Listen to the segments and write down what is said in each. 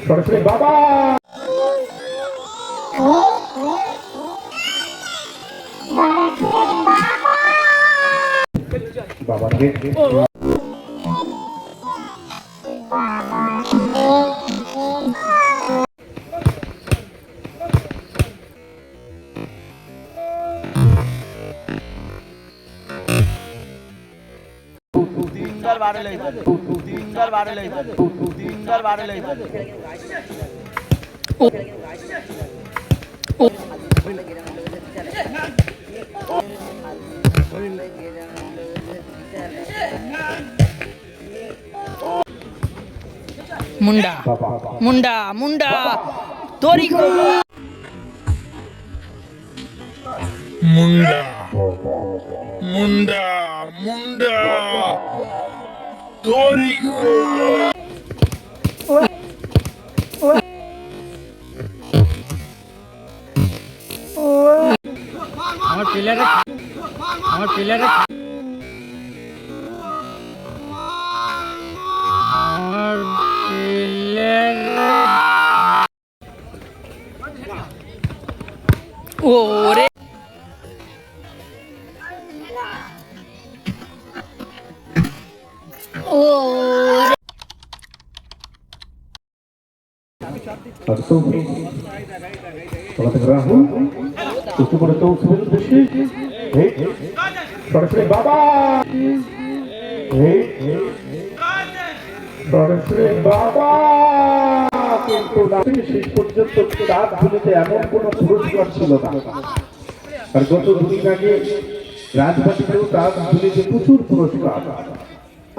সরাসরি বাবা বাবাকে तीन बार ले मुंडा मुंडा मुंडा तोरी को मुंडा मुंडा मुंडा तोरी को আমার প্লেয়ারে ओरे ओरे রাহুল উঁচু করে তো বেশি সরাসরি বাবা সরাসরি বাবা কিন্তু শেষ পর্যন্ত রাত ভুলিতে এমন কোন পুরস্কার ছিল না। আর গত দুদিন আগে রাজবাড়িতেও রাত ভুলিতে প্রচুর পুরস্কার।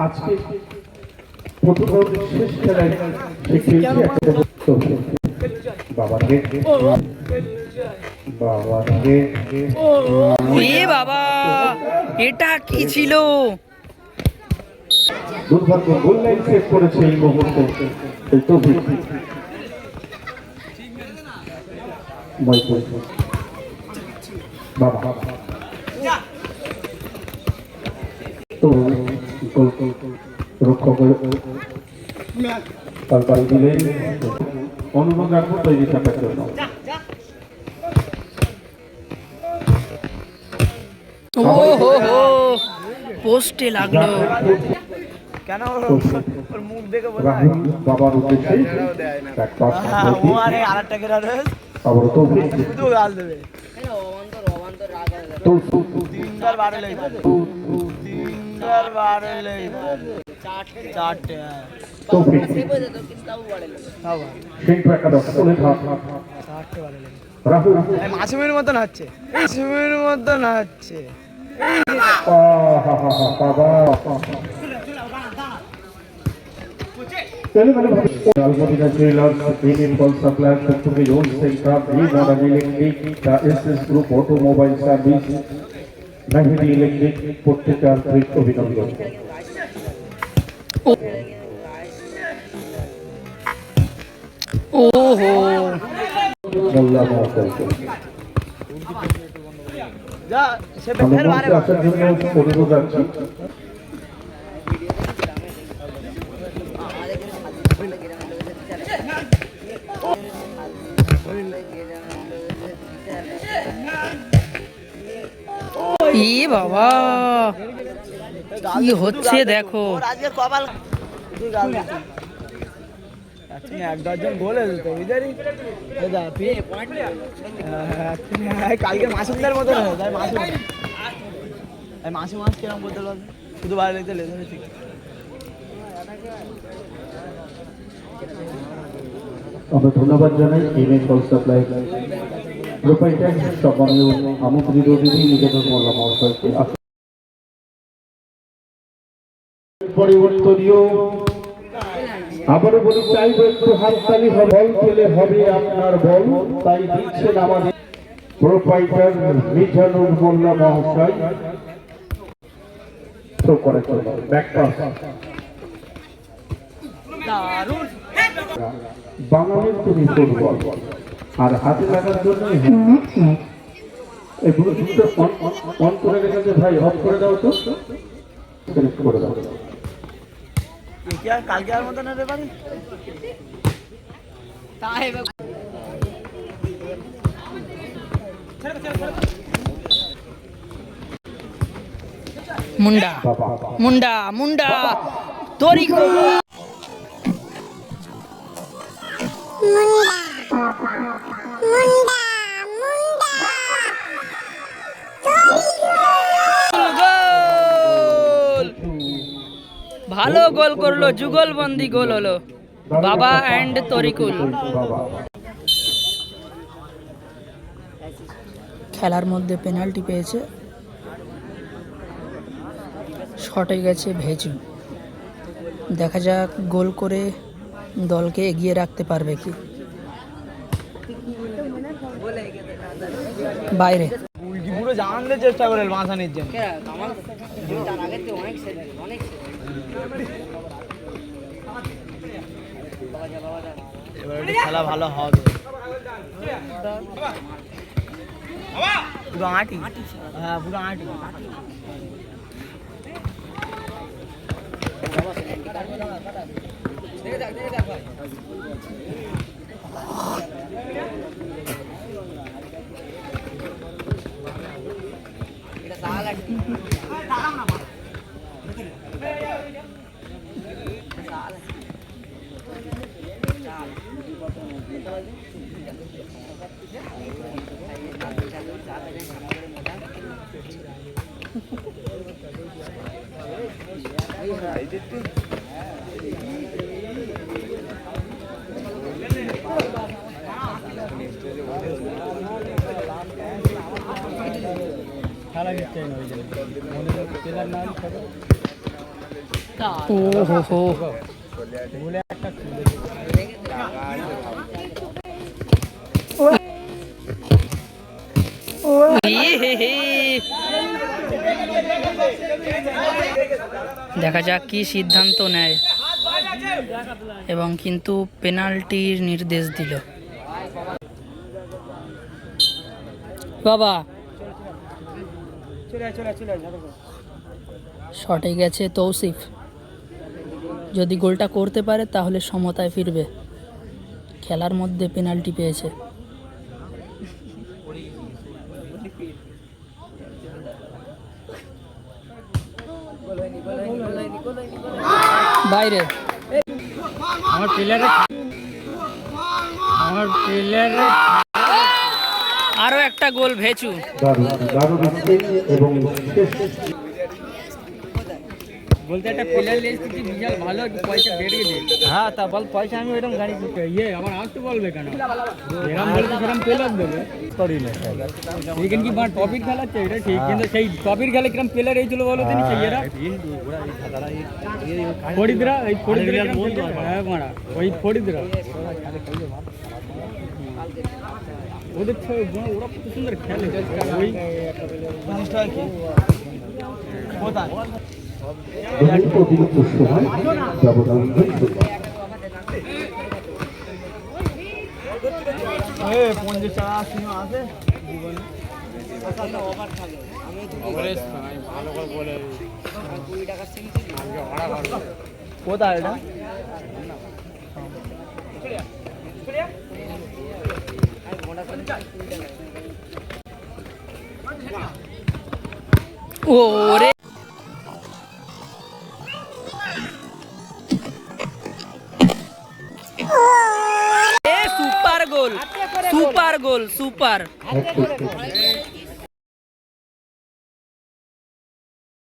আজকে প্রথম শেষ খেলায় সে খেলছে বাবাকে বাবাকে এ বাবা এটা কি ছিল? দুর্ভাগ্য গোল লাইন সেভ করেছে এই মুহূর্তে তৌফিক বাবা তো রক্ষক তার দিলে অনুরোধ রাখবো তৈরি থাকার জন্য। ও হো হো পোস্টে লাগলো কেন ওর মুখ দেখে বলে বাবার উদ্দেশ্যে ও আরে আরেকটা করে রে আবার তৌফিক শুধু গাল দেবে তিনবার বারে লই তিনবার বারে লই চারটে তৌফিক সেই টাকাটা চলে থাক চারটে বারে লই রাহুল মাসুমের মতন হচ্ছে মাসুমের মতন হচ্ছে বাবা Almadina Trailers, Premium Call Suppliers, Portuguese Wholesale Craft, V-Modern Electric, the SS Group Automobile Service, Nahidi Electric, প্রত্যেকটা আন্তরিক অভিনন্দন। ওহো মোল্লা মহাশয় যা সে ফের বারে আসার জন্য অনুরোধ রাখছি। ই বাবা কি হচ্ছে দেখো আজকে কপাল তুই গাল দিছিস এক দশজন গোল হয়েছে তো বুঝলি কালকে মাসুমদের মতো হয়ে যায় মাসু মাস কিরম বলতে পারবে শুধু বাইরে লেগে লেগে ঠিক আমরা ধন্যবাদ জানাই এমএ কল সাপ্লাই প্রোপাইটার সম্মানীয় আমন্ত্রিত অতিথি নিকেতন মোল্লা মহাশয়কে পরিবর্তনীয় আবারও বলি চাইব একটু হাততালি বল পেলে হবে আপনার বল তাই দিচ্ছেন আমাদের প্রোপাইটার মিজানুর মোল্লা মহাশয় থ্রো করার জন্য ব্যাক পাস দারুণ বাংলাদেশ তুমি ফুটবল আর হাতে লাগার জন্য এই ব্লুটুথটা অন করে রেখেছে ভাই অফ করে দাও তো সিলেক্ট করে দাও কি আর কালকে আর মতো না রে বাড়ি মুন্ডা মুন্ডা মুন্ডা তরিকুল গোল! ভালো গোল করলো, যুগলবন্দি গোল হলো বাবা অ্যান্ড তরিকুল। খেলার মধ্যে পেনাল্টি পেয়েছে, শটে গেছে ভেজু। দেখা যাক গোল করে দলকে এগিয়ে রাখতে পারবে কি। বাইরে পুরো জানতে চেষ্টা করে বাঁচানোর জন্য। এবার খেলা ভালো হবে। পুরো আটি, হ্যাঁ পুরো আটি। ও হো হো দেখা যাক কি সিদ্ধান্ত নেয়, এবং কিন্তু পেনাল্টির নির্দেশ দিল। বাবা শটে গেছে তৌসিফ, যদি গোলটা করতে পারে তাহলে সমতায় ফিরবে। খেলার মধ্যে পেনাল্টি পেয়েছে। বাইরে আরো একটা গোল ভেচু। এবং বলতে একটা প্লেয়ার লিস্ট কি বিশাল ভালো, পয়সা বেড়ে গেছে। হ্যাঁ তা বল, পয়সা আমি ওইরকম গাড়ি ইয়ে আমার আসতে বলবে কেন, এরকম বলতে সেরকম প্লেয়ার দেবে সরি না। এইখানে কি বাট টপির খেলাচ্ছে এটা ঠিক, কিন্তু সেই টপির খেলে কিরকম প্লেয়ার এইছিল বলো তিনি, সেই এরা ফরিদরা, এই ফরিদরা হ্যাঁ মারা ওই ফরিদরা ওদের ওরা কত সুন্দর খেলে। ওই জিনিসটা কি কোথায় অতিরিক্ত সময় ব্যবধান হয়েছে। 50 টাকা আছে জীবনে কোথায় এটা ওরে সুপার গোল, সুপার গোল, সুপার।